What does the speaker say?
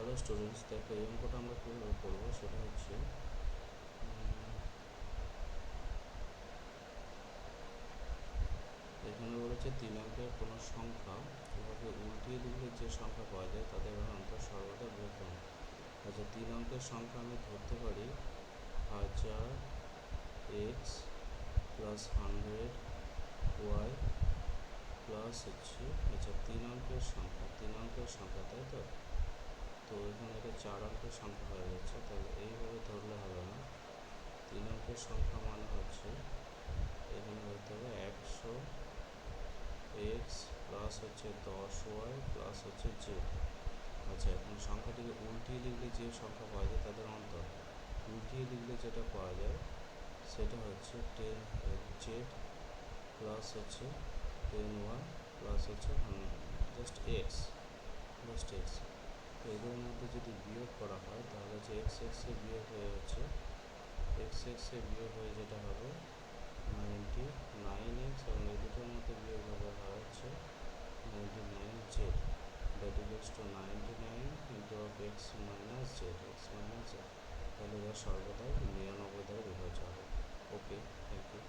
Hello students, দেখো এই অঙ্কটা আমরা কীভাবে করবো সেটা হচ্ছে এখানে বলেছে 3 অঙ্কের কোনো সংখ্যা এভাবে উল্টিয়ে লিখলে যে সংখ্যা পাওয়া যায় তাদের অন্তর সর্বদা বৃহত্তম। আচ্ছা, 3 অঙ্কের সংখ্যা আমি ধরতে পারি 1000 এক্স প্লাস 100 ওয়াই প্লাস হচ্ছে, আচ্ছা 3 অঙ্কের সংখ্যা তাই তো। তো এখানে এটা 4 অঙ্কের সংখ্যা হয়ে যাচ্ছে, তাহলে এইভাবে ধরলে হবে না। 3 অঙ্কের সংখ্যা মানে হচ্ছে এখানে ধরতে হবে 100 এক্স প্লাস হচ্ছে 10 ওয়াই প্লাস হচ্ছে জেড। আচ্ছা, এখন সংখ্যাটিকে উল্টিয়ে লিখলে যে সংখ্যা পাওয়া যায় তাদের অন্তর। উল্টিয়ে লিখলে যেটা পাওয়া যায় সেটা হচ্ছে 10 জেড প্লাস হচ্ছে 10 ওয়াই প্লাস হচ্ছে জাস্ট এক্স। তো এদের মধ্যে যদি বিয়োগ করা হয় তাহলে হচ্ছে এক্স এক্সে বিয়োগ হয়ে হচ্ছে বিয়োগ হয়ে যেটা হবে 99x, এবং এই দুটোর মধ্যে বিয়োগ হবে হচ্ছে 99z, that equals to 99 into of x minus Z, তাহলে এরা সর্বদাই 99 দ্বারা বিভাজ্য হবে। ওকে, থ্যাংক ইউ।